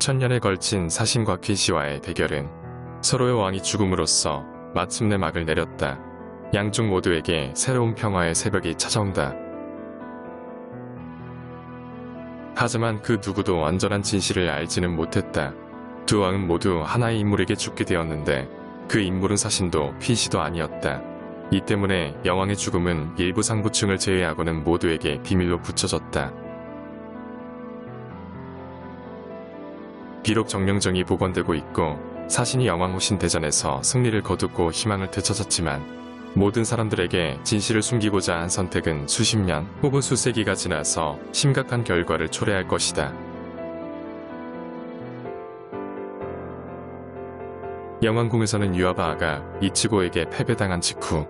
천년에 걸친 사신과 퀴시와의 대결은 서로의 왕이 죽음으로써 마침내 막을 내렸다. 양쪽 모두에게 새로운 평화의 새벽이 찾아온다. 하지만 그 누구도 완전한 진실을 알지는 못했다. 두 왕은 모두 하나의 인물에게 죽게 되었는데 그 인물은 사신도 퀴시도 아니었다. 이 때문에 여왕의 죽음은 일부 상부층을 제외하고는 모두에게 비밀로 붙여졌다. 비록 정령정이 복원되고 있고 사신이 영왕호신 대전에서 승리를 거두고 희망을 되찾았지만 모든 사람들에게 진실을 숨기고자 한 선택은 수십 년 혹은 수세기가 지나서 심각한 결과를 초래할 것이다. 영왕궁에서는 유아바아가 이치고에게 패배당한 직후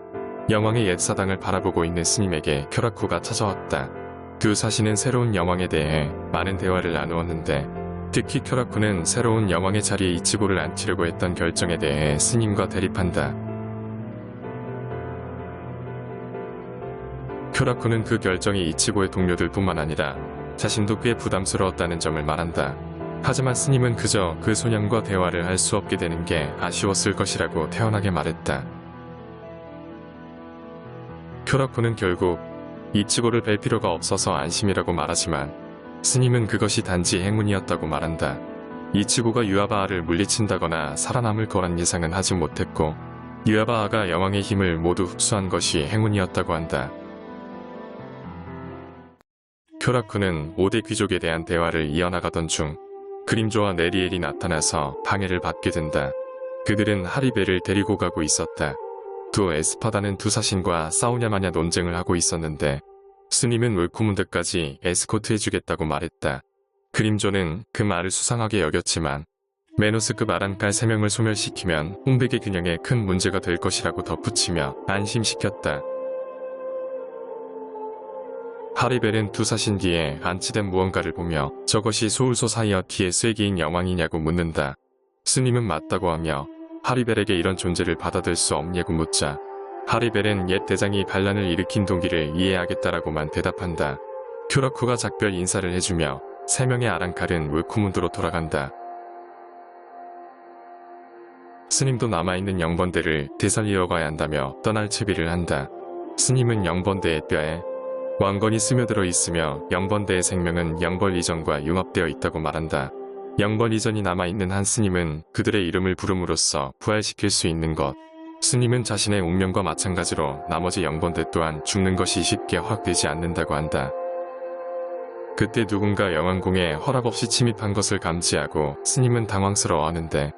영왕의 옛 사당을 바라보고 있는 스님에게 쿄라쿠가 찾아왔다. 두 사신은 새로운 영왕에 대해 많은 대화를 나누었는데 특히 쿄라쿠는 새로운 영왕의 자리에 이치고를 앉히려고 했던 결정에 대해 스님과 대립한다. 쿄라쿠는 그 결정이 이치고의 동료들 뿐만 아니라 자신도 꽤 부담스러웠다는 점을 말한다. 하지만 스님은 그저 그 소년과 대화를 할 수 없게 되는 게 아쉬웠을 것이라고 태연하게 말했다. 쿄라쿠는 결국 이치고를 뵐 필요가 없어서 안심이라고 말하지만 스님은 그것이 단지 행운이었다고 말한다. 이치고가 유아바아를 물리친다거나 살아남을 거란 예상은 하지 못했고 유아바아가 여왕의 힘을 모두 흡수한 것이 행운이었다고 한다. 쿄라쿠는 5대 귀족에 대한 대화를 이어나가던 중 그림조와 네리엘이 나타나서 방해를 받게 된다. 그들은 하리베를 데리고 가고 있었다. 두 에스파다는 두 사신과 싸우냐 마냐 논쟁을 하고 있었는데 스님은 웰코문드까지 에스코트해주겠다고 말했다. 그림조는 그 말을 수상하게 여겼지만 메노스급 아란칼 3명을 소멸시키면 홍백의 균형에 큰 문제가 될 것이라고 덧붙이며 안심시켰다. 하리벨은 두 사신 뒤에 안치된 무언가를 보며 저것이 소울소사이어티의 쐐기인 여왕이냐고 묻는다. 스님은 맞다고 하며 하리벨에게 이런 존재를 받아들일 수 없냐고 묻자 하리벨은 옛 대장이 반란을 일으킨 동기를 이해하겠다라고만 대답한다. 쿄라쿠가 작별 인사를 해주며 3명의 아란칼은 웰코문드로 돌아간다. 스님도 남아있는 영번대를 되살리러 가야 한다며 떠날 채비를 한다. 스님은 영번대의 뼈에 왕건이 스며들어 있으며 영번대의 생명은 영벌 이전과 융합되어 있다고 말한다. 영벌 이전이 남아있는 한 스님은 그들의 이름을 부름으로써 부활시킬 수 있는 것. 스님은 자신의 운명과 마찬가지로 나머지 영번대 또한 죽는 것이 쉽게 허락되지 않는다고 한다. 그때 누군가 영왕궁에 허락 없이 침입한 것을 감지하고 스님은 당황스러워하는데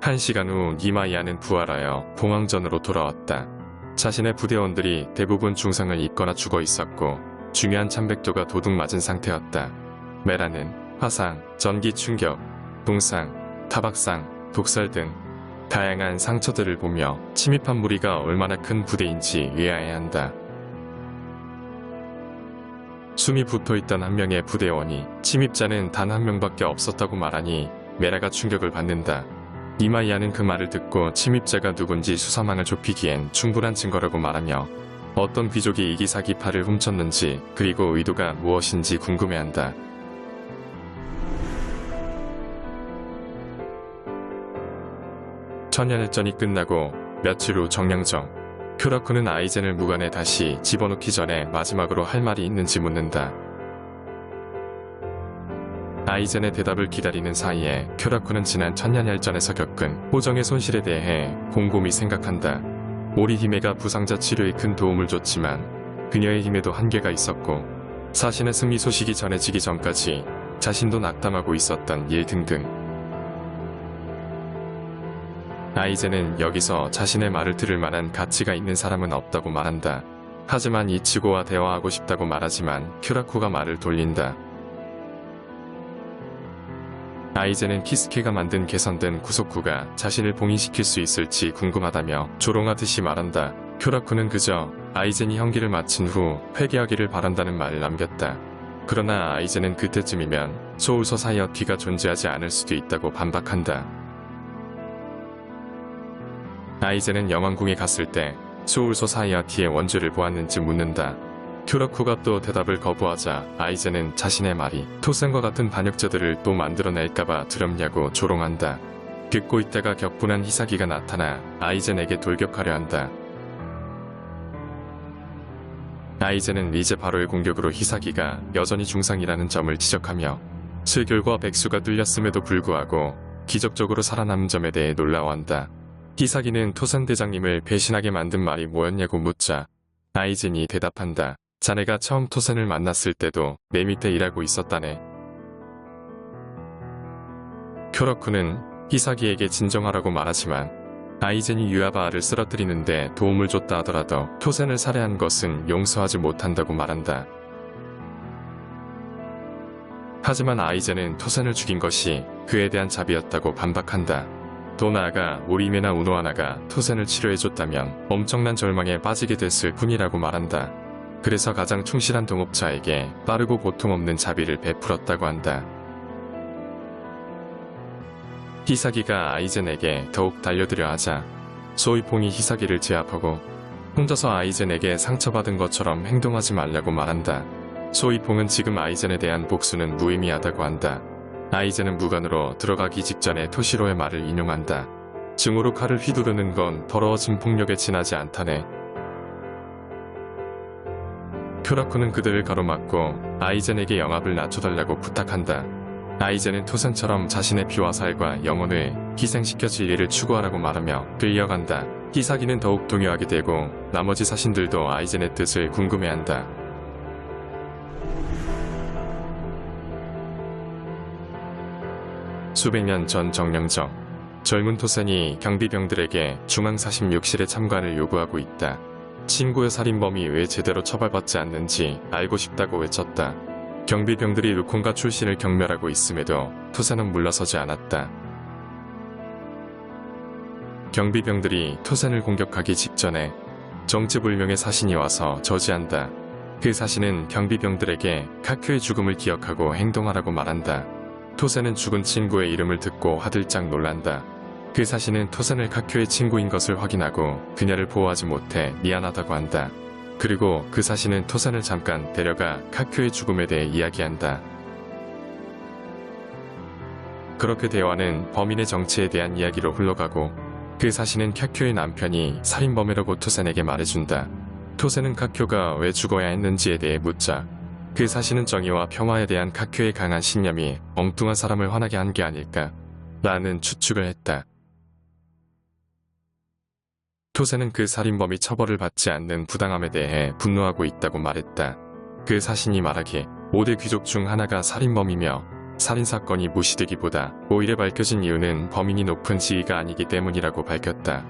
1시간 후 니마이아는 부활하여 봉황전으로 돌아왔다. 자신의 부대원들이 대부분 중상을 입거나 죽어 있었고 중요한 참백도가 도둑 맞은 상태였다. 메라는 화상, 전기 충격, 동상, 타박상, 독살 등 다양한 상처들을 보며 침입한 무리가 얼마나 큰 부대인지 이해해야 한다. 숨이 붙어있던 한 명의 부대원이 침입자는 단 한 명밖에 없었다고 말하니 메라가 충격을 받는다. 니마이아는 그 말을 듣고 침입자가 누군지 수사망을 좁히기엔 충분한 증거라고 말하며 어떤 귀족이 이 기사기파를 훔쳤는지 그리고 의도가 무엇인지 궁금해한다. 천년일전이 끝나고 며칠 후 정량정, 쿄라쿠는 아이젠을 무관에 다시 집어넣기 전에 마지막으로 할 말이 있는지 묻는다. 아이젠의 대답을 기다리는 사이에 쿄라쿠는 지난 천년일전에서 겪은 호정의 손실에 대해 곰곰이 생각한다. 오리히메가 부상자 치료에 큰 도움을 줬지만 그녀의 힘에도 한계가 있었고 사신의 승리 소식이 전해지기 전까지 자신도 낙담하고 있었던 일 등등. 아이젠은 여기서 자신의 말을 들을 만한 가치가 있는 사람은 없다고 말한다. 하지만 이치고와 대화하고 싶다고 말하지만 쿄라쿠가 말을 돌린다. 아이젠은 키스케가 만든 개선된 구속구가 자신을 봉인시킬 수 있을지 궁금하다며 조롱하듯이 말한다. 쿄라쿠는 그저 아이젠이 형기를 마친 후 회개하기를 바란다는 말을 남겼다. 그러나 아이젠은 그때쯤이면 소울소사이어티가 존재하지 않을 수도 있다고 반박한다. 아이젠은 영왕궁에 갔을 때 소울소사이어티의 원죄를 보았는지 묻는다. 큐러쿠가 또 대답을 거부하자 아이젠은 자신의 말이 토센과 같은 반역자들을 또 만들어낼까봐 두렵냐고 조롱한다. 듣고 있다가 격분한 히사기가 나타나 아이젠에게 돌격하려 한다. 아이젠은 이제 바로의 공격으로 히사기가 여전히 중상이라는 점을 지적하며 실결과 백수가 뚫렸음에도 불구하고 기적적으로 살아남은 점에 대해 놀라워한다. 히사기는 토센 대장님을 배신하게 만든 말이 뭐였냐고 묻자 아이젠이 대답한다. 자네가 처음 토센을 만났을 때도 내 밑에 일하고 있었다네. 큐러쿠는 히사기에게 진정하라고 말하지만 아이젠이 유아바아를 쓰러뜨리는데 도움을 줬다 하더라도 토센을 살해한 것은 용서하지 못한다고 말한다. 하지만 아이젠은 토센을 죽인 것이 그에 대한 자비였다고 반박한다. 또 나아가 오리메나 우노하나가 토센을 치료해줬다면 엄청난 절망에 빠지게 됐을 뿐이라고 말한다. 그래서 가장 충실한 동업자에게 빠르고 고통 없는 자비를 베풀었다고 한다. 히사기가 아이젠에게 더욱 달려들려 하자 소이퐁이 히사기를 제압하고 혼자서 아이젠에게 상처받은 것처럼 행동하지 말라고 말한다. 소이퐁은 지금 아이젠에 대한 복수는 무의미하다고 한다. 아이젠은 무관으로 들어가기 직전에 토시로의 말을 인용한다. 증오로 칼을 휘두르는 건 더러워진 폭력에 지나지 않다네. 큐러쿠는 그들을 가로막고 아이젠에게 영합을 낮춰달라고 부탁한다. 아이젠은 토센처럼 자신의 피와 살과 영혼을 희생시켜 진리를 추구하라고 말하며 끌려간다. 히사기는 더욱 동요하게 되고 나머지 사신들도 아이젠의 뜻을 궁금해한다. 수백 년 전 정령정, 젊은 토센이 경비병들에게 중앙사심욕실의 참관을 요구하고 있다. 친구의 살인범이 왜 제대로 처벌받지 않는지 알고 싶다고 외쳤다. 경비병들이 루콘가 출신을 경멸하고 있음에도 토센은 물러서지 않았다. 경비병들이 토센을 공격하기 직전에 정체불명의 사신이 와서 저지한다. 그 사신은 경비병들에게 카큐의 죽음을 기억하고 행동하라고 말한다. 토센은 죽은 친구의 이름을 듣고 화들짝 놀란다. 그 사신은 토센을 카큐의 친구인 것을 확인하고 그녀를 보호하지 못해 미안하다고 한다. 그리고 그 사신은 토센을 잠깐 데려가 카큐의 죽음에 대해 이야기한다. 그렇게 대화는 범인의 정체에 대한 이야기로 흘러가고 그 사신은 카큐의 남편이 살인범이라고 토센에게 말해준다. 토센은 카큐가 왜 죽어야 했는지에 대해 묻자 그 사신은 정의와 평화에 대한 카큐의 강한 신념이 엉뚱한 사람을 화나게 한 게 아닐까 라는 추측을 했다. 토센은 그 살인범이 처벌을 받지 않는 부당함에 대해 분노하고 있다고 말했다. 그 사신이 말하기에 5대 귀족 중 하나가 살인범이며 살인사건이 무시되기보다 오히려 밝혀진 이유는 범인이 높은 지위가 아니기 때문이라고 밝혔다.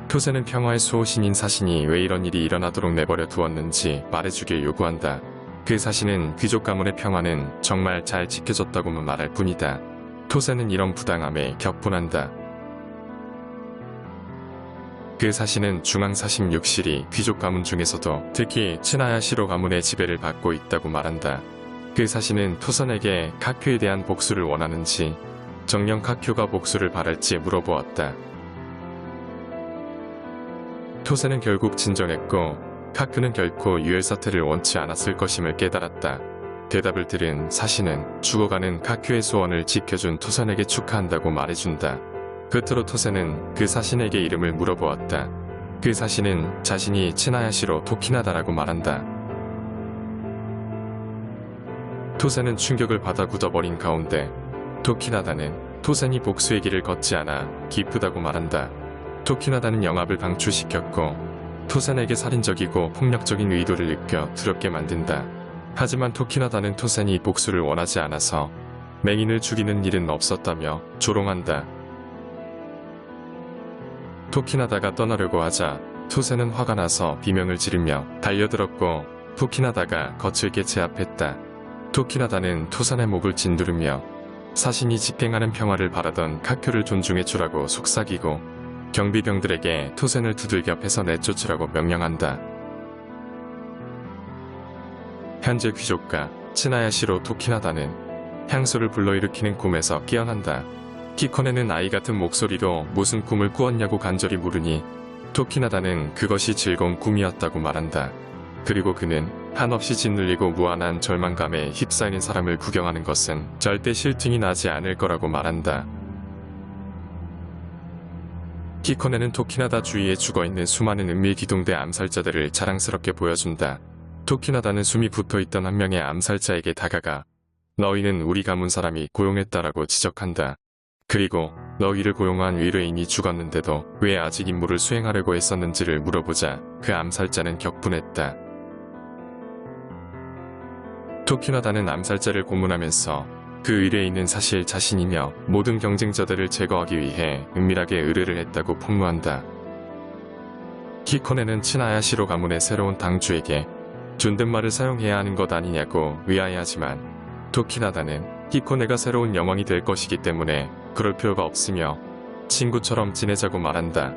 토센은 평화의 수호신인 사신이 왜 이런 일이 일어나도록 내버려 두었는지 말해주길 요구한다. 그 사신은 귀족 가문의 평화는 정말 잘 지켜졌다고만 말할 뿐이다. 토센은 이런 부당함에 격분한다. 그 사신은 중앙사심욕실이 귀족 가문 중에서도 특히 츠나야시로 가문의 지배를 받고 있다고 말한다. 그 사신은 토선에게 카큐에 대한 복수를 원하는지 정령 카큐가 복수를 바랄지 물어보았다. 토센은 결국 진정했고 카큐는 결코 유혈 사태를 원치 않았을 것임을 깨달았다. 대답을 들은 사신은 죽어가는 카큐의 소원을 지켜준 토선에게 축하한다고 말해준다. 끝으로 토센은 그 사신에게 이름을 물어보았다. 그 사신은 자신이 츠나야시로 토키나다라고 말한다. 토센은 충격을 받아 굳어버린 가운데 토키나다는 토센이 복수의 길을 걷지 않아 기쁘다고 말한다. 토키나다는 영합을 방출시켰고 토센에게 살인적이고 폭력적인 의도를 느껴 두렵게 만든다. 하지만 토키나다는 토센이 복수를 원하지 않아서 맹인을 죽이는 일은 없었다며 조롱한다. 토키나다가 떠나려고 하자 토센은 화가 나서 비명을 지르며 달려들었고 토키나다가 거칠게 제압했다. 토키나다는 토산의 목을 짓누르며 사신이 집행하는 평화를 바라던 카큐를 존중해주라고 속삭이고 경비병들에게 토센을 두들겨 패서 내쫓으라고 명령한다. 현재 귀족가 츠나야시로 토키나다는 향수를 불러일으키는 꿈에서 깨어난다. 키코네는 아이 같은 목소리로 무슨 꿈을 꾸었냐고 간절히 물으니 토키나다는 그것이 즐거운 꿈이었다고 말한다. 그리고 그는 한없이 짓눌리고 무한한 절망감에 휩싸이는 사람을 구경하는 것은 절대 실증이 나지 않을 거라고 말한다. 히코네는 토키나다 주위에 죽어있는 수많은 은밀기동대 암살자들을 자랑스럽게 보여준다. 토키나다는 숨이 붙어있던 한 명의 암살자에게 다가가 너희는 우리 가문 사람이 고용했다라고 지적한다. 그리고 너희를 고용한 의뢰인이 죽었는데도 왜 아직 임무를 수행하려고 했었는지를 물어보자 그 암살자는 격분했다. 토키나다는 암살자를 고문하면서 그 의뢰인은 사실 자신이며 모든 경쟁자들을 제거하기 위해 은밀하게 의뢰를 했다고 폭로한다. 히코네는 치나야시로 가문의 새로운 당주에게 존댓말을 사용해야 하는 것 아니냐고 의아해하지만 토키나다는 히코네가 새로운 영왕이 될 것이기 때문에 그럴 필요가 없으며 친구처럼 지내자고 말한다.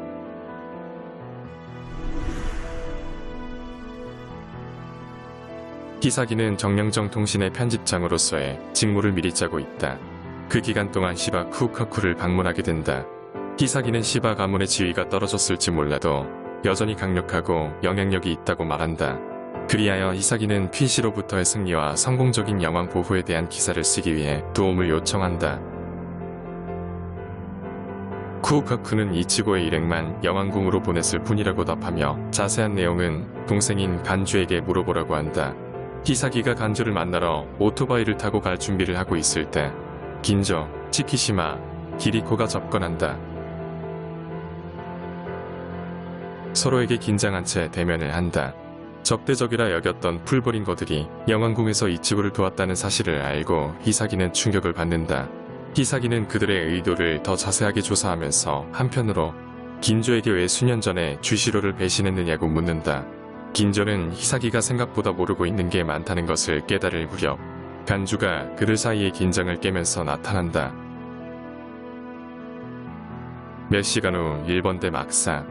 히사기는 정령정 통신의 편집장으로서의 직무를 미리 짜고 있다. 그 기간 동안 시바 쿠우카쿠를 방문하게 된다. 히사기는 시바 가문의 지위가 떨어졌을지 몰라도 여전히 강력하고 영향력이 있다고 말한다. 그리하여 히사기는 피시로부터의 승리와 성공적인 영왕 보호에 대한 기사를 쓰기 위해 도움을 요청한다. 쿠우카쿠는 이치고의 일행만 영왕궁으로 보냈을 뿐이라고 답하며 자세한 내용은 동생인 간주에게 물어보라고 한다. 히사기가 간주를 만나러 오토바이를 타고 갈 준비를 하고 있을 때 긴조, 치키시마, 기리코가 접근한다. 서로에게 긴장한 채 대면을 한다. 적대적이라 여겼던 풀버린거들이 영왕궁에서 이치고를 도왔다는 사실을 알고 히사기는 충격을 받는다. 히사기는 그들의 의도를 더 자세하게 조사하면서 한편으로 긴조에게 왜 수년 전에 주시로를 배신했느냐고 묻는다. 긴조는 히사기가 생각보다 모르고 있는 게 많다는 것을 깨달을 무렵 간주가 그들 사이의 긴장을 깨면서 나타난다. 몇 시간 후 일본대 막사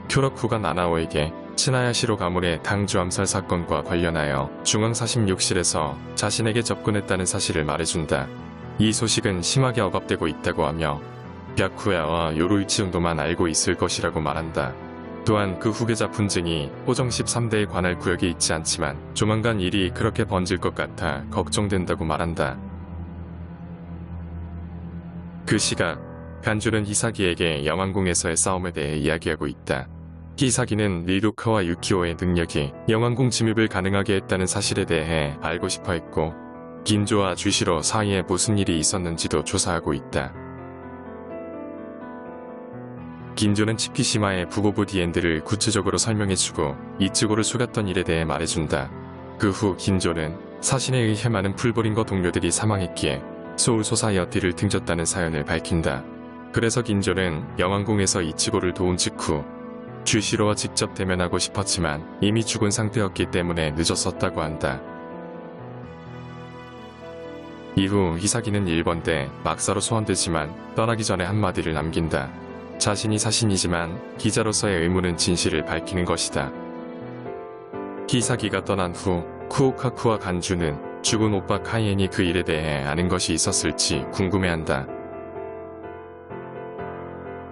쿄로쿠가 나나오에게 치나야시로 가문의 당주 암살 사건과 관련하여 중앙사십육실에서 자신에게 접근했다는 사실을 말해준다. 이 소식은 심하게 억압되고 있다고 하며 벽후야와 요루이치 정도만 알고 있을 것이라고 말한다. 또한 그 후계자 분쟁이 호정 13대에 관할 구역에 있지 않지만 조만간 일이 그렇게 번질 것 같아 걱정된다고 말한다. 그 시각 간주는 히사기에게 영왕궁에서의 싸움에 대해 이야기하고 있다. 히사기는 리루카와 유키오의 능력이 영왕궁 침입을 가능하게 했다는 사실에 대해 알고 싶어 했고 긴조와 주시로 사이에 무슨 일이 있었는지도 조사하고 있다. 긴조는 치키시마의 부고부 디엔드를 구체적으로 설명해주고 이치고를 속였던 일에 대해 말해준다. 그 후 긴조는 사신에 의해 많은 풀버린거 동료들이 사망했기에 소울 소사이어티를 등졌다는 사연을 밝힌다. 그래서 긴조는 영왕궁에서 이치고를 도운 직후 주시로와 직접 대면하고 싶었지만 이미 죽은 상태였기 때문에 늦었었다고 한다. 이후 히사기는 일본대 막사로 소환되지만 떠나기 전에 한마디를 남긴다. 자신이 사신이지만 기자로서의 의무는 진실을 밝히는 것이다. 히사기가 떠난 후 쿠오카쿠와 간주는 죽은 오빠 카이엔이 그 일에 대해 아는 것이 있었을지 궁금해한다.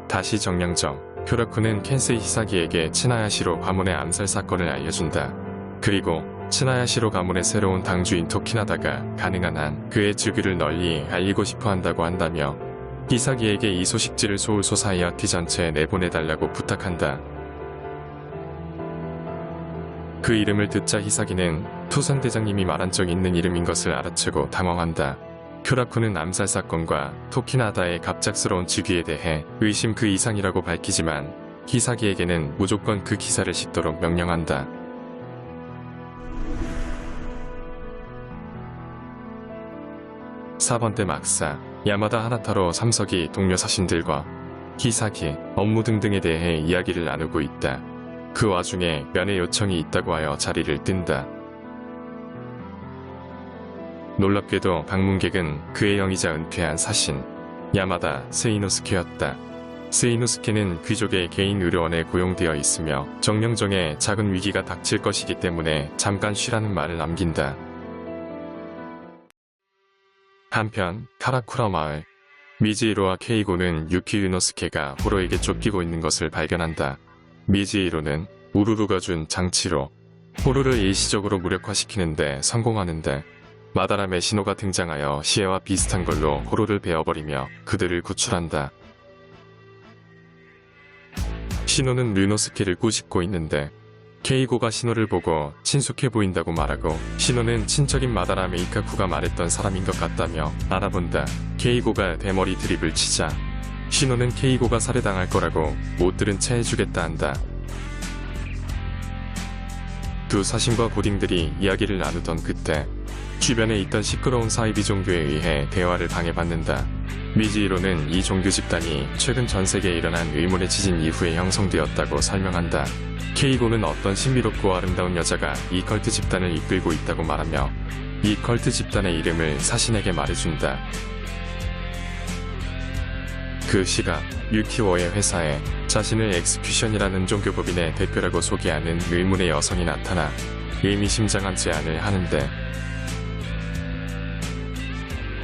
다시 정령정 쿄로쿠는 켄세이 히사기에게 치나야시로 가문의 암살 사건을 알려준다. 그리고 치나야시로 가문의 새로운 당주인 토키나다가 가능한 한 그의 즉위를 널리 알리고 싶어 한다고 한다며 히사기에게 이 소식지를 소울 소사이어티 전체에 내보내달라고 부탁한다. 그 이름을 듣자 히사기는 토선 대장님이 말한 적 있는 이름인 것을 알아채고 당황한다. 쿄라쿠는 암살 사건과 토키나다의 갑작스러운 즉위에 대해 의심 그 이상이라고 밝히지만 히사기에게는 무조건 그 기사를 싣도록 명령한다. (4번대) 막사 야마다 하나타로 3석이 동료 사신들과 히사기, 업무 등등에 대해 이야기를 나누고 있다. 그 와중에 면회 요청이 있다고 하여 자리를 뜬다. 놀랍게도 방문객은 그의 영이자 은퇴한 사신 야마다 스이노스케였다. 스이노스케는 귀족의 개인 의료원에 고용되어 있으며 정령정에 작은 위기가 닥칠 것이기 때문에 잠깐 쉬라는 말을 남긴다. 한편 카라쿠라 마을 미즈히로와 케이고는 유키 유노스케가 호로에게 쫓기고 있는 것을 발견한다. 미지이로는 우루루가 준 장치로 호루를 일시적으로 무력화시키는데 성공하는데 마다라의 신호가 등장하여 시에와 비슷한 걸로 호루를 베어버리며 그들을 구출한다. 신호는 르노스케를 꾸짖고 있는데 케이고가 신호를 보고 친숙해 보인다고 말하고 신호는 친척인 마다라 메이카쿠가 말했던 사람인 것 같다며 알아본다. 케이고가 대머리 드립을 치자 신호는 케이고가 살해당할 거라고 못 들은 채 해주겠다 한다. 두 사신과 고딩들이 이야기를 나누던 그때 주변에 있던 시끄러운 사이비 종교에 의해 대화를 방해받는다. 미지이로는 이 종교 집단이 최근 전 세계에 일어난 의문의 지진 이후에 형성되었다고 설명한다. 케이고는 어떤 신비롭고 아름다운 여자가 이 컬트 집단을 이끌고 있다고 말하며 이 컬트 집단의 이름을 사신에게 말해준다. 그 시각 유키오의 회사에 자신을 엑스큐션이라는 종교법인의 대표라고 소개하는 의문의 여성이 나타나 의미심장한 제안을 하는데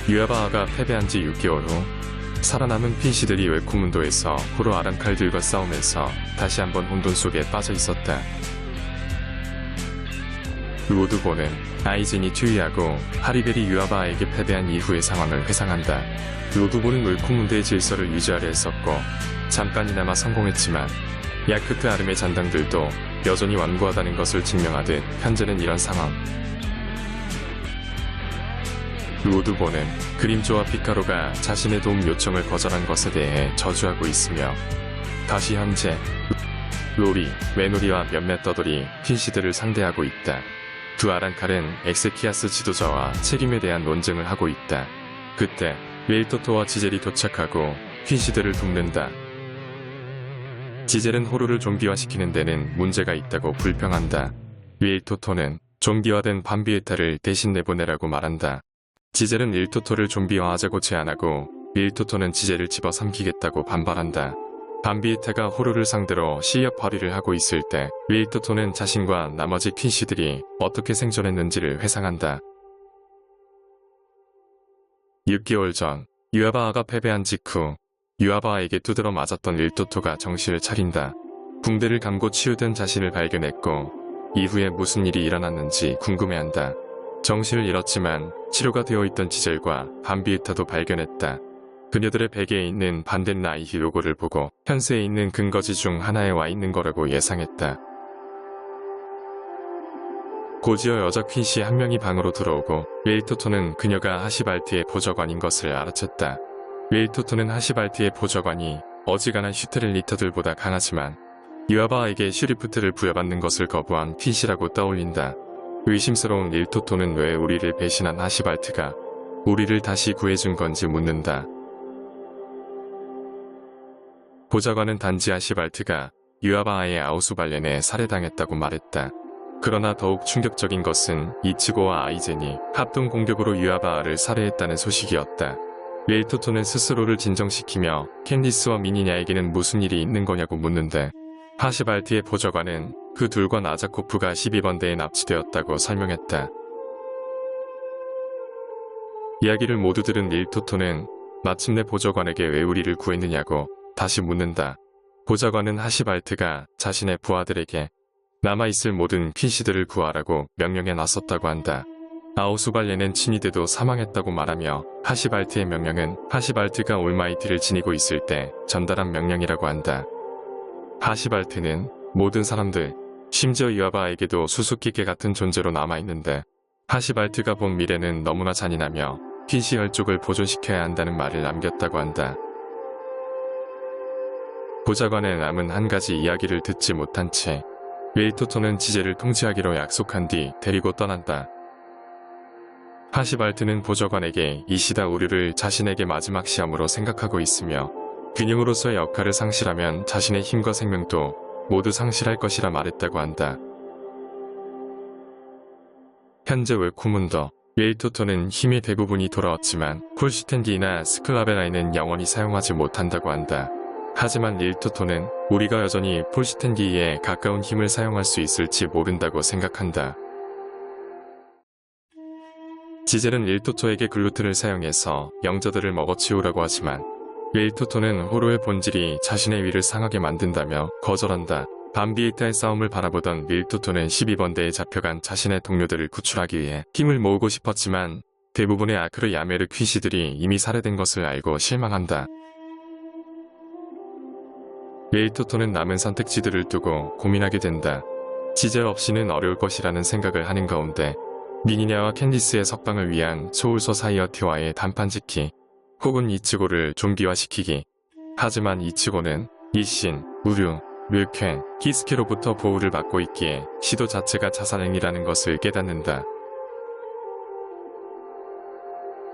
유아바아가 패배한 지 6개월 후 살아남은 핀씨들이 웰코문도에서 호로 아랑칼들과 싸우면서 다시 한번 혼돈 속에 빠져 있었다. 로드보는 아이젠이 튜이하고 하리벨이 유아바아에게 패배한 이후의 상황을 회상한다. 로드보는 웰코문도의 질서를 유지하려 했었고 잠깐이나마 성공했지만 야크트 아름의 잔당들도 여전히 완고하다는 것을 증명하듯 현재는 이런 상황. 로드보는 그림조와 피카로가 자신의 도움 요청을 거절한 것에 대해 저주하고 있으며 다시 현재 로리, 메노리와 몇몇 떠돌이 핀씨들을 상대하고 있다. 두 아랑칼은 엑세키아스 지도자와 책임에 대한 논쟁을 하고 있다. 그때 웨일토토와 지젤이 도착하고 핀씨들을 돕는다. 지젤은 호루를 좀비화시키는 데는 문제가 있다고 불평한다. 웨일토토는 좀비화된 밤비에타를 대신 내보내라고 말한다. 지젤은 윌토토를 좀비화하자고 제안하고 윌토토는 지젤을 집어삼키겠다고 반발한다. 밤비에타가 호루를 상대로 실력 발휘를 하고 있을 때 윌토토는 자신과 나머지 퀸씨들이 어떻게 생존했는지를 회상한다. 6개월 전 유아바아가 패배한 직후 유아바아에게 두드러 맞았던 윌토토가 정신을 차린다. 붕대를 감고 치우던 자신을 발견했고 이후에 무슨 일이 일어났는지 궁금해한다. 정신을 잃었지만 치료가 되어 있던 지젤과 밤비에타도 발견했다. 그녀들의 베개에 있는 반덴 라이히 로고를 보고 현세에 있는 근거지 중 하나에 와 있는 거라고 예상했다. 고지어 여자 퀸씨 한 명이 방으로 들어오고 웨일토토는 그녀가 하시발트의 보좌관인 것을 알아챘다. 웨일토토는 하시발트의 보좌관이 어지간한 슈테렐리터들보다 강하지만 유아바아에게 슈리프트를 부여받는 것을 거부한 퀸씨라고 떠올린다. 의심스러운 윌토토는 왜 우리를 배신한 하시발트가 우리를 다시 구해준 건지 묻는다. 보좌관은 단지 하시발트가 유아바아의 아우수발렌에 살해당했다고 말했다. 그러나 더욱 충격적인 것은 이치고와 아이젠이 합동 공격으로 유아바아를 살해했다는 소식이었다. 윌토토는 스스로를 진정시키며 캔디스와 미니냐에게는 무슨 일이 있는 거냐고 묻는데 하시발트의 보좌관은 그 둘과 나자코프가 12번대에 납치되었다고 설명했다. 이야기를 모두 들은 윌토토는 마침내 보좌관에게 왜 우리를 구했느냐고 다시 묻는다. 보좌관은 하시발트가 자신의 부하들에게 남아있을 모든 퀸씨들을 구하라고 명령해 놨었다고 한다. 아우수발렌은 친위대도 사망했다고 말하며 하시발트의 명령은 하시발트가 올마이티를 지니고 있을 때 전달한 명령이라고 한다. 하시발트는 모든 사람들, 심지어 유아바에게도 수수께끼 같은 존재로 남아있는데 하시발트가 본 미래는 너무나 잔인하며 퀸씨 혈족을 보존시켜야 한다는 말을 남겼다고 한다. 보좌관의 남은 한 가지 이야기를 듣지 못한 채 웨일토토는 지젤을 통치하기로 약속한 뒤 데리고 떠난다. 하시발트는 보좌관에게 이시다 우류를 자신에게 마지막 시험으로 생각하고 있으며 균형으로서의 역할을 상실하면 자신의 힘과 생명도 모두 상실할 것이라 말했다고 한다. 현재 웰코문더 웨일토토는 힘의 대부분이 돌아왔지만 폴슈텐디나 스클라베라이는 영원히 사용하지 못한다고 한다. 하지만 윌토토는 우리가 여전히 폴슈텐디에 가까운 힘을 사용할 수 있을지 모른다고 생각한다. 지젤은 윌토토에게 글루텐을 사용해서 영저들을 먹어치우라고 하지만 윌토토는 호로의 본질이 자신의 위를 상하게 만든다며 거절한다. 밤비에타의 싸움을 바라보던 릴토토는 12번대에 잡혀간 자신의 동료들을 구출하기 위해 힘을 모으고 싶었지만 대부분의 아크르 야메르 퀴시들이 이미 살해된 것을 알고 실망한다. 릴토토는 남은 선택지들을 두고 고민하게 된다. 지젤 없이는 어려울 것이라는 생각을 하는 가운데 미니냐와 캔디스의 석방을 위한 소울 소사이어티와의 단판 짓기 혹은 이치고를 좀비화시키기. 하지만 이치고는 이신, 우류, 류켄, 키스케로부터 보호를 받고 있기에 시도 자체가 자살행위라는 것을 깨닫는다.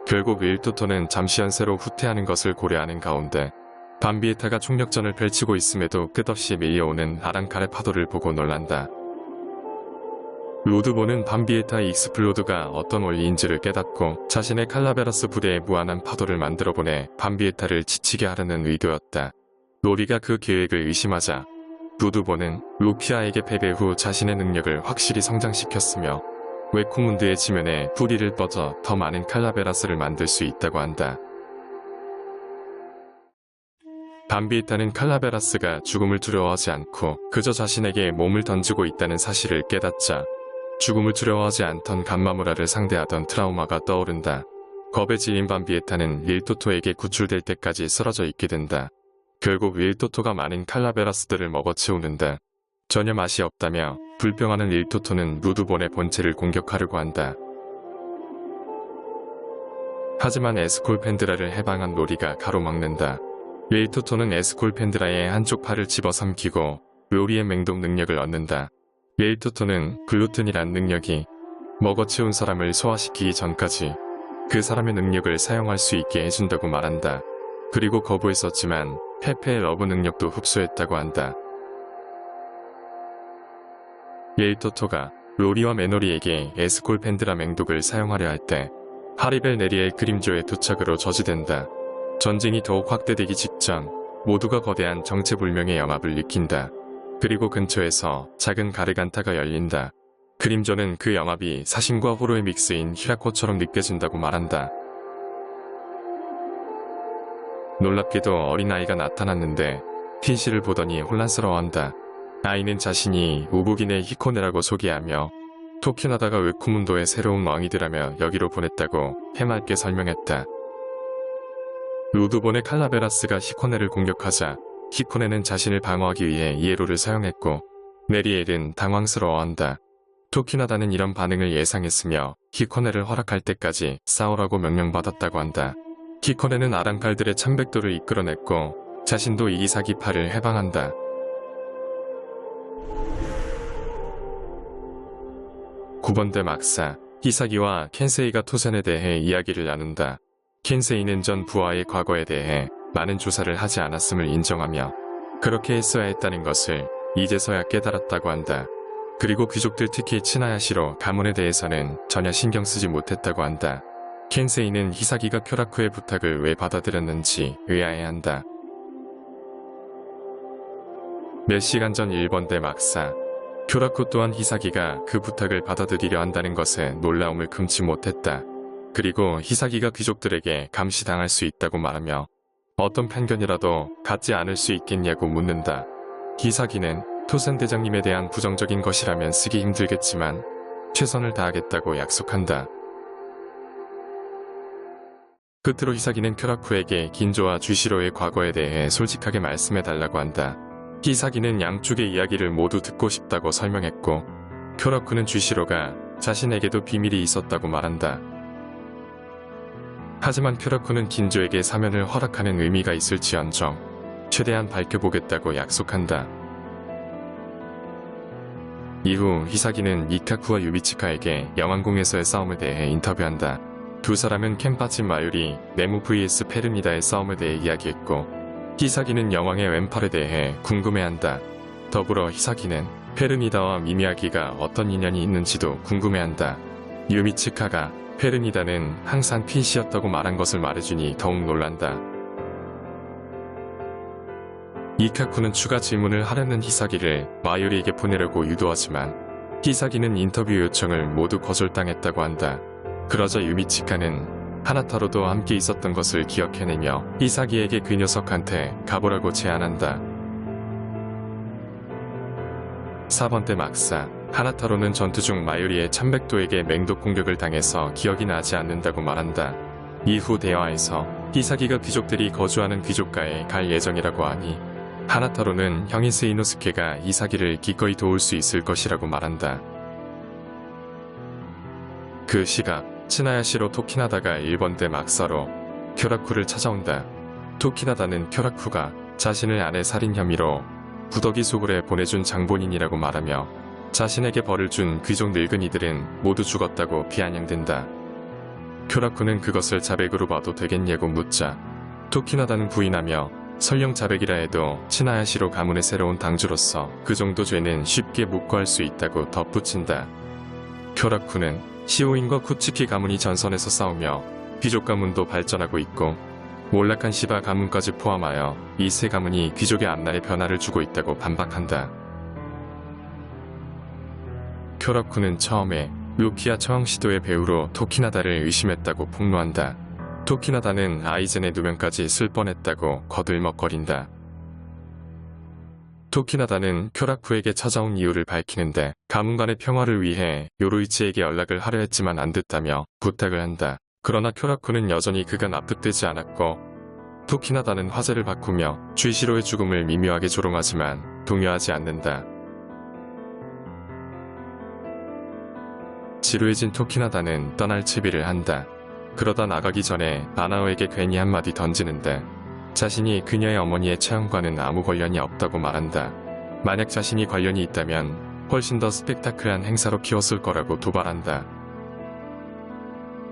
결국 릴토토는 잠시 연세로 후퇴하는 것을 고려하는 가운데 밤비에타가 총력전을 펼치고 있음에도 끝없이 밀려오는 아랑칼의 파도를 보고 놀란다. 로드보는 밤비에타의 익스플로드가 어떤 원리인지를 깨닫고 자신의 칼라베라스 부대에 무한한 파도를 만들어 보내 밤비에타를 지치게 하려는 의도였다. 로리가 그 계획을 의심하자 루드보는 루피아에게 패배 후 자신의 능력을 확실히 성장시켰으며 웨코문드의 지면에 뿌리를 뻗어 더 많은 칼라베라스를 만들 수 있다고 한다. 밤비에타는 칼라베라스가 죽음을 두려워하지 않고 그저 자신에게 몸을 던지고 있다는 사실을 깨닫자 죽음을 두려워하지 않던 감마무라를 상대하던 트라우마가 떠오른다. 겁에 질린 밤비에타는 릴토토에게 구출될 때까지 쓰러져 있게 된다. 결국 릴토토가 많은 칼라베라스들을 먹어치우는다. 전혀 맛이 없다며 불평하는 릴토토는 루드본의 본체를 공격하려고 한다. 하지만 에스콜펜드라를 해방한 로리가 가로막는다. 릴토토는 에스콜펜드라의 한쪽 팔을 집어삼키고 로리의 맹독 능력을 얻는다. 릴토토는 글루텐이란 능력이 먹어치운 사람을 소화시키기 전까지 그 사람의 능력을 사용할 수 있게 해준다고 말한다. 그리고 거부했었지만 페페의 러브 능력도 흡수했다고 한다. 릴토토가 로리와 메노리에게 에스콜펜드라 맹독을 사용하려 할 때 하리벨 네리엘 그림조의 도착으로 저지된다. 전쟁이 더욱 확대되기 직전 모두가 거대한 정체불명의 영합을 느낀다. 그리고 근처에서 작은 가르간타가 열린다. 그림조는 그 영합이 사신과 호로의 믹스인 히라코처럼 느껴진다고 말한다. 놀랍게도 어린아이가 나타났는데 틴시를 보더니 혼란스러워한다. 아이는 자신이 우부긴의 히코네라고 소개하며 토키나다가 웨코문도의 새로운 왕이되라며 여기로 보냈다고 해맑게 설명했다. 루드본의 칼라베라스가 히코네를 공격하자 히코네는 자신을 방어하기 위해 이에로를 사용했고 네리엘은 당황스러워한다. 토키나다는 이런 반응을 예상했으며 히코네를 허락할 때까지 싸우라고 명령받았다고 한다. 히코네는 아랑칼들의 참백도를 이끌어냈고 자신도 이기사기 팔을 해방한다. (9번대) 막사 히사기와 켄세이가 토센에 대해 이야기를 나눈다. 켄세이는 전 부하의 과거에 대해 많은 조사를 하지 않았음을 인정하며 그렇게 했어야 했다는 것을 이제서야 깨달았다고 한다. 그리고 귀족들 특히 치나야시로 가문에 대해서는 전혀 신경 쓰지 못했다고 한다. 켄세이는 히사기가 쿄라쿠의 부탁을 왜 받아들였는지 의아해한다. 몇 시간 전 1번대 막사 쿄라쿠 또한 히사기가 그 부탁을 받아들이려 한다는 것에 놀라움을 금치 못했다. 그리고 히사기가 귀족들에게 감시당할 수 있다고 말하며 어떤 편견이라도 갖지 않을 수 있겠냐고 묻는다. 히사기는 토센 대장님에 대한 부정적인 것이라면 쓰기 힘들겠지만 최선을 다하겠다고 약속한다. 끝으로 히사기는 쿄라쿠에게 긴조와 주시로의 과거에 대해 솔직하게 말씀해달라고 한다. 히사기는 양쪽의 이야기를 모두 듣고 싶다고 설명했고 쿄라쿠는 주시로가 자신에게도 비밀이 있었다고 말한다. 하지만 쿄라쿠는 긴조에게 사면을 허락하는 의미가 있을지언정 최대한 밝혀보겠다고 약속한다. 이후 히사기는 이카쿠와 유비치카에게 영왕궁에서의 싸움에 대해 인터뷰한다. 두 사람은 켄파치 마유리, 네무 vs 페르니다의 싸움에 대해 이야기했고 히사기는 여왕의 왼팔에 대해 궁금해한다. 더불어 히사기는 페르니다와 미미야기가 어떤 인연이 있는지도 궁금해한다. 유미츠카가 페르니다는 항상 퀸시였다고 말한 것을 말해주니 더욱 놀란다. 이카쿠는 추가 질문을 하려는 히사기를 마유리에게 보내려고 유도하지만 히사기는 인터뷰 요청을 모두 거절당했다고 한다. 그러자 유미치카는 하나타로도 함께 있었던 것을 기억해내며 히사기에게 그 녀석한테 가보라고 제안한다. 4번대 막사 하나타로는 전투 중 마유리의 참백도에게 맹독 공격을 당해서 기억이 나지 않는다고 말한다. 이후 대화에서 히사기가 귀족들이 거주하는 귀족가에 갈 예정이라고 하니 하나타로는 형인 스이노스케가 히사기를 기꺼이 도울 수 있을 것이라고 말한다. 그 시각 치나야시로 토키나다가 1번대 막사로 쿄라쿠를 찾아온다. 토키나다는 쿄라쿠가 자신을 아내 살인 혐의로 구더기 소굴에 보내준 장본인이라고 말하며 자신에게 벌을 준 귀족 늙은이들은 모두 죽었다고 비아냥댄다. 쿄라쿠는 그것을 자백으로 봐도 되겠냐고 묻자 토키나다는 부인하며 설령 자백이라 해도 치나야시로 가문의 새로운 당주로서 그 정도 죄는 쉽게 묵과할 수 있다고 덧붙인다. 쿄라쿠는 시오인과 쿠츠키 가문이 전선에서 싸우며 귀족 가문도 발전하고 있고 몰락한 시바 가문까지 포함하여 이 세 가문이 귀족의 앞날에 변화를 주고 있다고 반박한다. 쿄라쿠는 처음에 루키아 처왕시도의 배우로 토키나다를 의심했다고 폭로한다. 토키나다는 아이젠의 누명까지 쓸 뻔했다고 거들먹거린다. 토키나다는 쿄라쿠에게 찾아온 이유를 밝히는데 가문 간의 평화를 위해 요루이치에게 연락을 하려 했지만 안 됐다며 부탁을 한다. 그러나 쿄라쿠는 여전히 그가 납득되지 않았고 토키나다는 화제를 바꾸며 주이시로의 죽음을 미묘하게 조롱하지만 동요하지 않는다. 지루해진 토키나다는 떠날 채비를 한다. 그러다 나가기 전에 아나오에게 괜히 한마디 던지는데 자신이 그녀의 어머니의 체형과는 아무 관련이 없다고 말한다. 만약 자신이 관련이 있다면 훨씬 더 스펙타클한 행사로 키웠을 거라고 도발한다.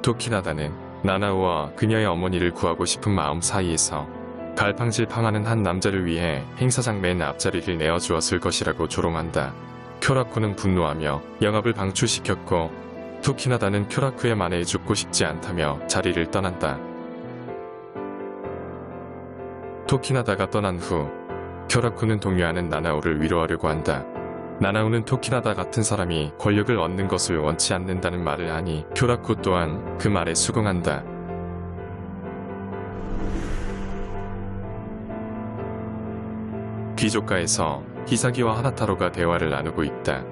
토키나다는 나나오와 그녀의 어머니를 구하고 싶은 마음 사이에서 갈팡질팡하는 한 남자를 위해 행사장 맨 앞자리를 내어주었을 것이라고 조롱한다. 쿄라쿠는 분노하며 영합을 방출시켰고 토키나다는 쿄라쿠의 만회에 죽고 싶지 않다며 자리를 떠난다. 토키나다가 떠난 후 쿄라쿠는 동요하는 나나오를 위로하려고 한다. 나나오는 토키나다 같은 사람이 권력을 얻는 것을 원치 않는다는 말을 하니 쿄라쿠 또한 그 말에 수긍한다. 귀족가에서 히사기와 하나타로가 대화를 나누고 있다.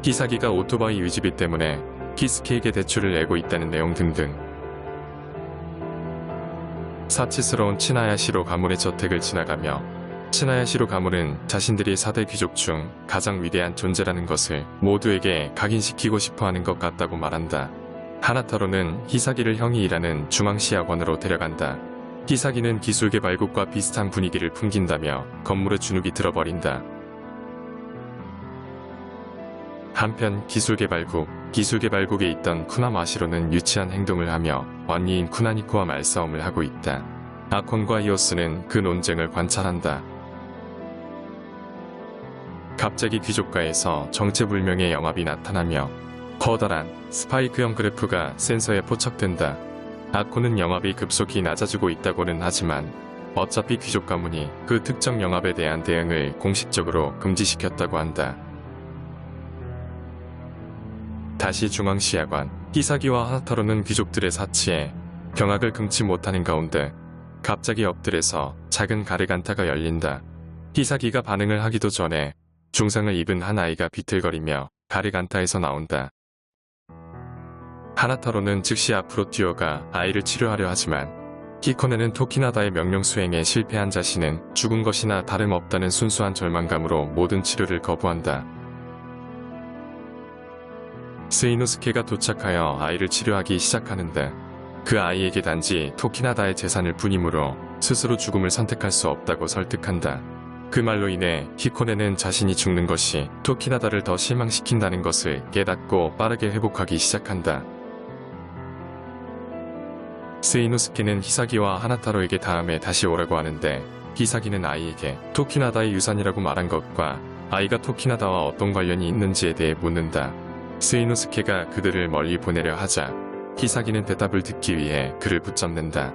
히사기가 오토바이 유지비 때문에 키스케에게 대출을 내고 있다는 내용 등등. 사치스러운 치나야시로 가문의 저택을 지나가며 치나야시로 가문은 자신들이 4대 귀족 중 가장 위대한 존재라는 것을 모두에게 각인시키고 싶어하는 것 같다고 말한다. 하나타로는 히사기를 형이 일하는 중앙시학원으로 데려간다. 히사기는 기술개발국과 비슷한 분위기를 풍긴다며 건물에 주눅이 들어버린다. 한편 기술개발국에 있던 쿠나마시로는 유치한 행동을 하며 언니인 쿠나니코와 말싸움을 하고 있다. 아콘과 이오스는 그 논쟁을 관찰한다. 갑자기 귀족가에서 정체불명의 영합이 나타나며 커다란 스파이크형 그래프가 센서에 포착된다. 아콘은 영합이 급속히 낮아지고 있다고는 하지만 어차피 귀족 가문이 그 특정 영합에 대한 대응을 공식적으로 금지시켰다고 한다. 다시 중앙시야관 히사기와 하나타로는 귀족들의 사치에 경악을 금치 못하는 가운데 갑자기 엎드려서 작은 가르간타가 열린다. 히사기가 반응을 하기도 전에 중상을 입은 한 아이가 비틀거리며 가르간타에서 나온다. 하나타로는 즉시 앞으로 뛰어가 아이를 치료하려 하지만 히코네는 토키나다의 명령 수행에 실패한 자신은 죽은 것이나 다름없다는 순수한 절망감으로 모든 치료를 거부한다. 스이노스케가 도착하여 아이를 치료하기 시작하는데 그 아이에게 단지 토키나다의 재산을 뿐이므로 스스로 죽음을 선택할 수 없다고 설득한다. 그 말로 인해 히코네는 자신이 죽는 것이 토키나다를 더 실망시킨다는 것을 깨닫고 빠르게 회복하기 시작한다. 스이노스케는 히사기와 하나타로에게 다음에 다시 오라고 하는데 히사기는 아이에게 토키나다의 유산이라고 말한 것과 아이가 토키나다와 어떤 관련이 있는지에 대해 묻는다. 스이노스케가 그들을 멀리 보내려 하자 히사기는 대답을 듣기 위해 그를 붙잡는다.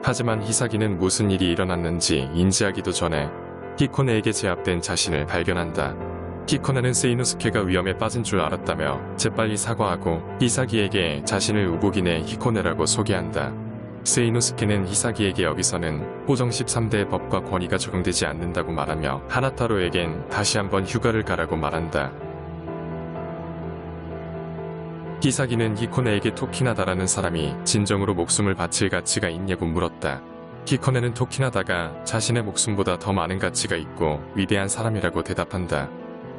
하지만 히사기는 무슨 일이 일어났는지 인지하기도 전에 히코네에게 제압된 자신을 발견한다. 히코네는 스이노스케가 위험에 빠진 줄 알았다며 재빨리 사과하고 히사기에게 자신을 우복인의 히코네라고 소개한다. 세이노스케는 히사기에게 여기서는 호정 13대의 법과 권위가 적용되지 않는다고 말하며 하나타로에겐 다시 한번 휴가를 가라고 말한다. 히사기는 히코네에게 토키나다라는 사람이 진정으로 목숨을 바칠 가치가 있냐고 물었다. 히코네는 토키나다가 자신의 목숨보다 더 많은 가치가 있고 위대한 사람이라고 대답한다.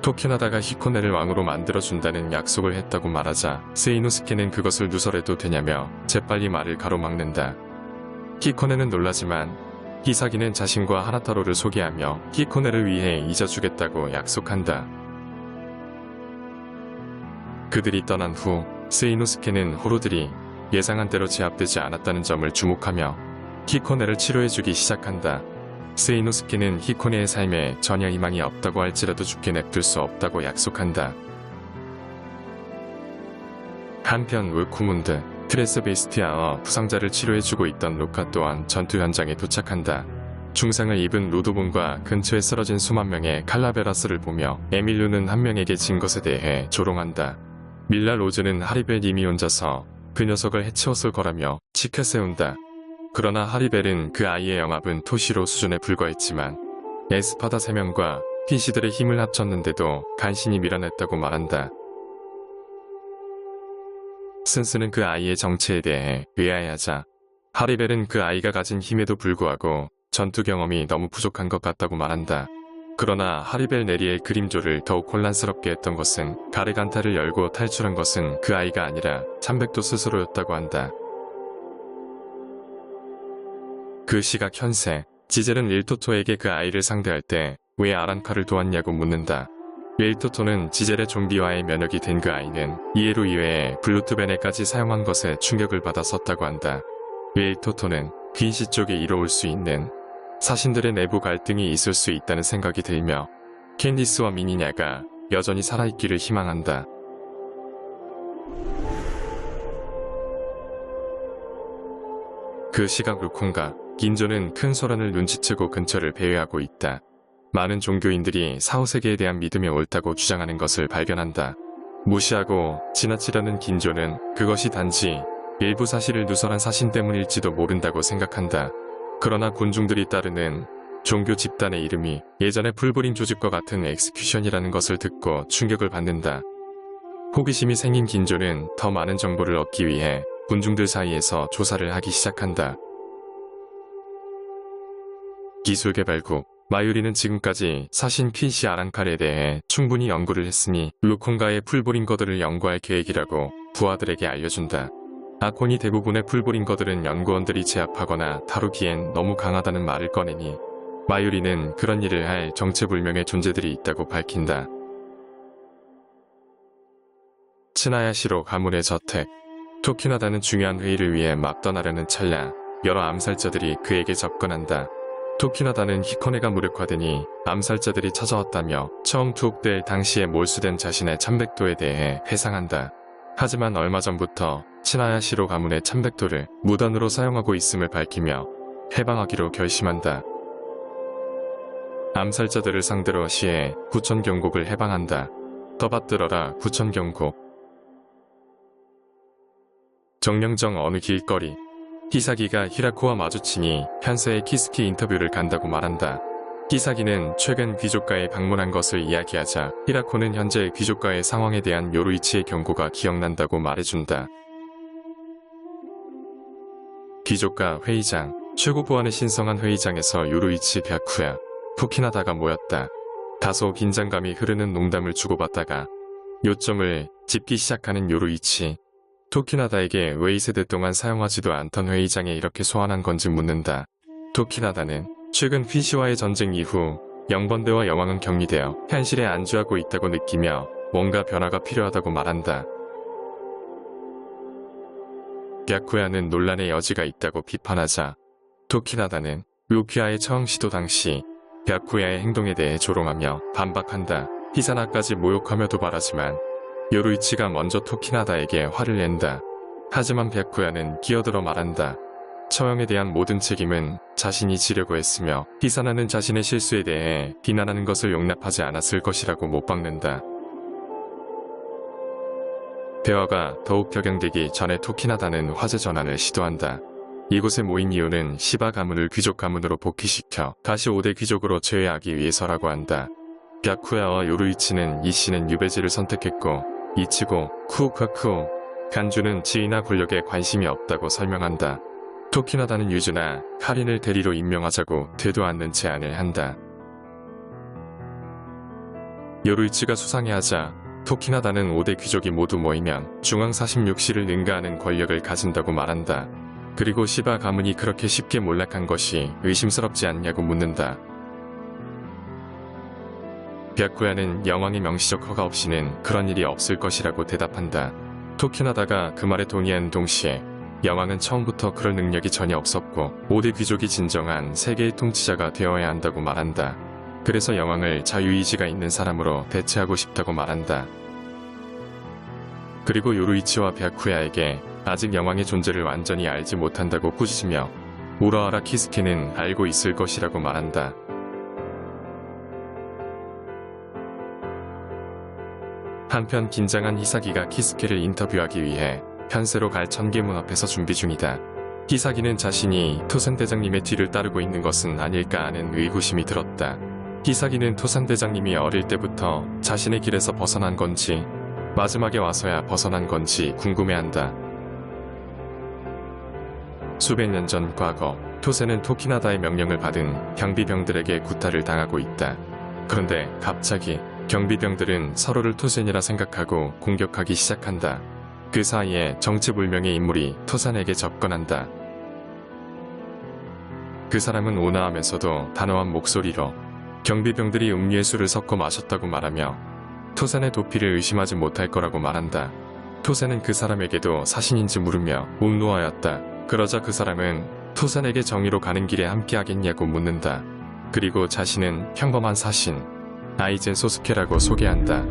토키나다가 히코네를 왕으로 만들어준다는 약속을 했다고 말하자 세이노스케는 그것을 누설해도 되냐며 재빨리 말을 가로막는다. 히코네는 놀라지만 히사기는 자신과 하나타로를 소개하며 히코네를 위해 잊어주겠다고 약속한다. 그들이 떠난 후 세이노스케는 호로들이 예상한 대로 제압되지 않았다는 점을 주목하며 히코네를 치료해주기 시작한다. 세이노스케는 히코네의 삶에 전혀 희망이 없다고 할지라도 죽게 냅둘 수 없다고 약속한다. 한편 울쿠문드, 트레스베이스티아어 부상자를 치료해주고 있던 루카 또한 전투 현장에 도착한다. 중상을 입은 루도본과 근처에 쓰러진 수만 명의 칼라베라스를 보며 에밀루는 한 명에게 진 것에 대해 조롱한다. 밀라 로즈는 하리벨 이미 혼자서 그 녀석을 해치웠을 거라며 치켜세운다. 그러나 하리벨은 그 아이의 영합은 토시로 수준에 불과했지만 에스파다 3명과 피시들의 힘을 합쳤는데도 간신히 밀어냈다고 말한다. 쓴스는 그 아이의 정체에 대해 의아해하자 하리벨은 그 아이가 가진 힘에도 불구하고 전투 경험이 너무 부족한 것 같다고 말한다. 그러나 하리벨 네리의 그림조를 더욱 혼란스럽게 했던 것은 가르간타를 열고 탈출한 것은 그 아이가 아니라 참백도 스스로였다고 한다. 그 시각 현세, 지젤은 릴토토에게 그 아이를 상대할 때 왜 아란카를 도왔냐고 묻는다. 릴토토는 지젤의 좀비화의 면역이 된 그 아이는 이에루 이외에 블루투베네까지 사용한 것에 충격을 받았었다고 한다. 릴토토는 퀸시 쪽에 이뤄올 수 있는 사신들의 내부 갈등이 있을 수 있다는 생각이 들며 캔디스와 미니냐가 여전히 살아있기를 희망한다. 그 시각 루콘과 긴조는 큰 소란을 눈치채고 근처를 배회하고 있다. 많은 종교인들이 사후세계에 대한 믿음이 옳다고 주장하는 것을 발견한다. 무시하고 지나치려는 긴조는 그것이 단지 일부 사실을 누설한 사신 때문일지도 모른다고 생각한다. 그러나 군중들이 따르는 종교 집단의 이름이 예전의 풀브린 조직과 같은 엑스큐션이라는 것을 듣고 충격을 받는다. 호기심이 생긴 긴조는 더 많은 정보를 얻기 위해 군중들 사이에서 조사를 하기 시작한다. 기술개발국 마유리는 지금까지 사신 퀸시 아란칼에 대해 충분히 연구를 했으니 루콘가의 풀보링거들을 연구할 계획이라고 부하들에게 알려준다. 아콘이 대부분의 풀보링거들은 연구원들이 제압하거나 다루기엔 너무 강하다는 말을 꺼내니 마유리는 그런 일을 할 정체불명의 존재들이 있다고 밝힌다. 츠나야시로 가문의 저택. 토키나다는 중요한 회의를 위해 막 떠나려는 찰나 여러 암살자들이 그에게 접근한다. 토키나다는 히코네가 무력화되니 암살자들이 찾아왔다며 처음 투옥될 당시에 몰수된 자신의 참백도에 대해 회상한다. 하지만 얼마 전부터 치나야시로 가문의 참백도를 무단으로 사용하고 있음을 밝히며 해방하기로 결심한다. 암살자들을 상대로 시해 9천 경곡을 해방한다. 더 받들어라 9천 경곡. 정령정 어느 길거리. 히사기가 히라코와 마주치니 현세의 키스키 인터뷰를 간다고 말한다. 히사기는 최근 귀족가에 방문한 것을 이야기하자 히라코는 현재 귀족가의 상황에 대한 요루이치의 경고가 기억난다고 말해준다. 귀족가 회의장. 최고부안의 신성한 회의장에서 요루이치 벼쿠야 토키나다가 모였다. 다소 긴장감이 흐르는 농담을 주고받다가 요점을 짚기 시작하는 요루이치. 토키나다에게 왜 2세대 동안 사용하지도 않던 회의장에 이렇게 소환한 건지 묻는다. 토키나다는 최근 휘시와의 전쟁 이후 영번대와 여왕은 격리되어 현실에 안주하고 있다고 느끼며 뭔가 변화가 필요하다고 말한다. 갸쿠야는 논란의 여지가 있다고 비판하자 토키나다는 루키아의 처형 시도 당시 갸쿠야의 행동에 대해 조롱하며 반박한다. 히사나까지 모욕하며 도발하지만 요루이치가 먼저 토키나다에게 화를 낸다. 하지만 갸쿠야는 끼어들어 말한다. 처형에 대한 모든 책임은 자신이 지려고 했으며 히사나는 자신의 실수에 대해 비난하는 것을 용납하지 않았을 것이라고 못 박는다. 대화가 더욱 격양되기 전에 토키나다는 화제 전환을 시도한다. 이곳에 모인 이유는 시바 가문을 귀족 가문으로 복귀시켜 다시 5대 귀족으로 제외하기 위해서라고 한다. 벽후야와 요루이치는 이씨는 유배지를 선택했고 이치고 쿠우카쿠 간주는 지위나 권력에 관심이 없다고 설명한다. 토키나다는 유주나 카린을 대리로 임명하자고 되도 않는 제안을 한다. 요루이치가 수상해하자 토키나다는 5대 귀족이 모두 모이면 중앙 46시를 능가하는 권력을 가진다고 말한다. 그리고 시바 가문이 그렇게 쉽게 몰락한 것이 의심스럽지 않냐고 묻는다. 벽구야는 영왕의 명시적 허가 없이는 그런 일이 없을 것이라고 대답한다. 토키나다가 그 말에 동의한 동시에 영왕은 처음부터 그럴 능력이 전혀 없었고 5대 귀족이 진정한 세계의 통치자가 되어야 한다고 말한다. 그래서 영왕을 자유의지가 있는 사람으로 대체하고 싶다고 말한다. 그리고 요루이치와 벽후야에게 아직 영왕의 존재를 완전히 알지 못한다고 꾸짖으며 우라하라 키스케는 알고 있을 것이라고 말한다. 한편 긴장한 히사기가 키스케를 인터뷰하기 위해 편세로 갈 천계문 앞에서 준비 중이다. 히사기는 자신이 토산 대장님의 뒤를 따르고 있는 것은 아닐까 하는 의구심이 들었다. 히사기는 토산 대장님이 어릴 때부터 자신의 길에서 벗어난 건지 마지막에 와서야 벗어난 건지 궁금해한다. 수백 년 전 과거 토세는 토키나다의 명령을 받은 경비병들에게 구타를 당하고 있다. 그런데 갑자기 경비병들은 서로를 토센이라 생각하고 공격하기 시작한다. 그 사이에 정체불명의 인물이 토산에게 접근한다. 그 사람은 온화하면서도 단호한 목소리로 경비병들이 음료에 술을 섞어 마셨다고 말하며 토산의 도피를 의심하지 못할 거라고 말한다. 토세는 그 사람에게도 사신인지 물으며 음노하였다. 그러자 그 사람은 토산에게 정의로 가는 길에 함께하겠냐고 묻는다. 그리고 자신은 평범한 사신 아이젠 소스케라고 소개한다.